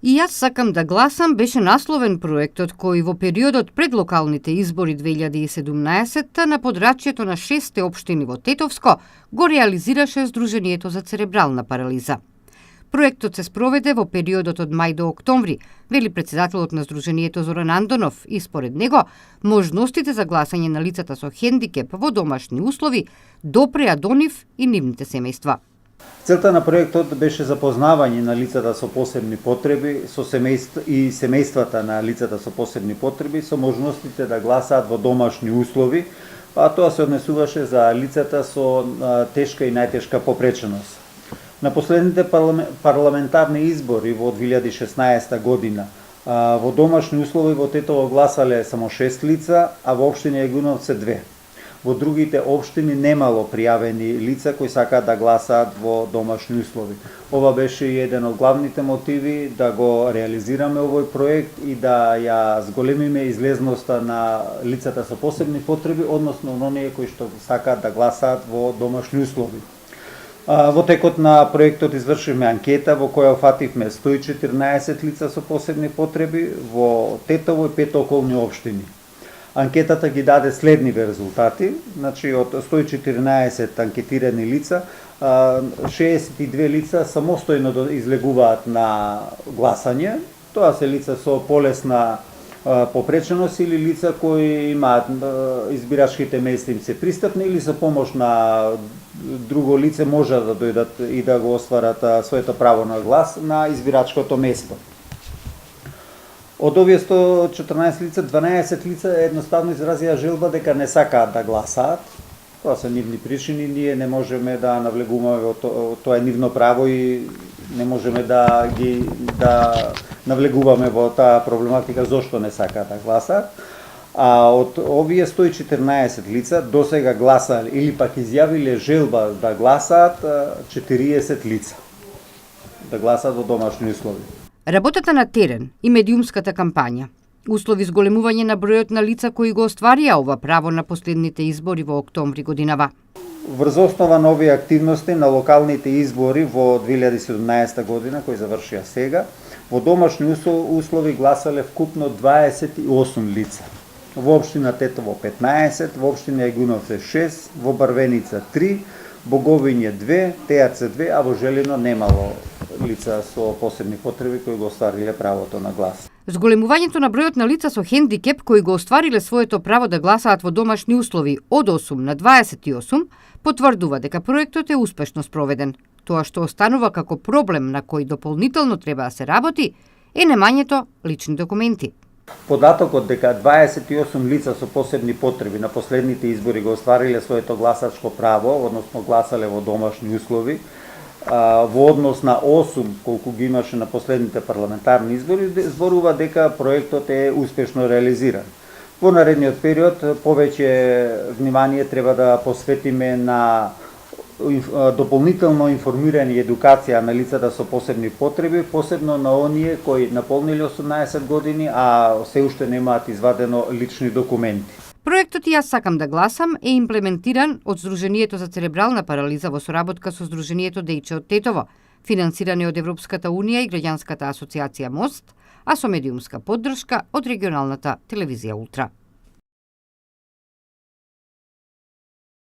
И јас сакам да гласам беше насловен проектот кој во периодот пред локалните избори 2017 на подрачјето на 6 општини во Тетовско го реализираше Сдруженијето за церебрална парализа. Проектот се спроведе во периодот од мај до октомври, вели претседателот на Сдруженијето Зоран Андонов, и според него можностите за гласање на лицата со хендикеп во домашни услови допреа до нив и нивните семејства. Целта на проектот беше запознавање на лицата со посебни потреби и семејствата на лицата со посебни потреби со можностите да гласаат во домашни услови, а тоа се однесуваше за лицата со тешка и најтешка попреченост. На последните парламентарни избори во 2016 година во домашни услови во Тетово гласале само 6 лица, а во општина Јагуновци 2. Во другите општини немало пријавени лица кои сакаат да гласаат во домашни услови. Ова беше еден од главните мотиви да го реализираме овој проект и да ја зголемиме излезноста на лицата со посебни потреби, односно оние кои што сакаат да гласаат во домашни услови. Во текот на проектот извршивме анкета во која офативме 114 лица со посебни потреби во Тетово и 5 околни општини. Анкетата ги даде следниви резултати, значи од 114 анкетирани лица, 62 лица самостојно излегуваат на гласање. Тоа се лица со полесна попреченост или лица кои имаат избирачките места им се пристапни или со помош на друго лице може да дојдат и да го остварат своето право на глас на избирачкото место. Од овие 114 лица, 12 лица едноставно изразија желба дека не сакаат да гласаат. Тоа се нивни причини, ние не можеме да навлегуваме во тоа е нивно право и не можеме да навлегуваме во таа проблематика зошто не сакаат да гласаат. А од овие 114 лица досега гласале или пак изјавиле желба да гласаат 40 лица. Да гласаат во домашни услови. Работата на терен и медиумската кампања услови зголемување на бројот на лица кои го остварија ова право на последните избори во октомври годинава. Врз основа на овие активности на локалните избори во 2017 година, кои завршија сега, во домашни услови гласале вкупно 28 лица. Во општина Тетово 15, во општина Јагуновци 6, во Барвеница 3, Боговиње 2, Тејаце 2, а во Желино немало лица со посебни потреби кои го оствариле правото на глас. Зголемувањето на бројот на лица со хендикеп кои го оствариле своето право да гласаат во домашни услови од 8 на 28 потврдува дека проектот е успешно спроведен. Тоа што останува како проблем на кој дополнително треба да се работи е немањето лични документи. Податокот дека 28 лица со посебни потреби на последните избори го оствариле своето гласачко право, односно гласале во домашни услови, во однос на 8 колку ги имаше на последните парламентарни избори, зборува дека проектот е успешно реализиран. Во наредниот период повеќе внимание треба да посветиме на дополнително информирање и едукација на лицата со посебни потреби, посебно на оние кои наполниле 18 години, а се уште немаат извадено лични документи. Проектот Јас сакам да гласам е имплементиран од Сдруженијето за церебрална парализа во соработка со Сдруженијето Дејче од Тетово, финансирани од Европската унија и Граѓанската асоциација Мост, а со медиумска поддршка од регионалната телевизија Ултра.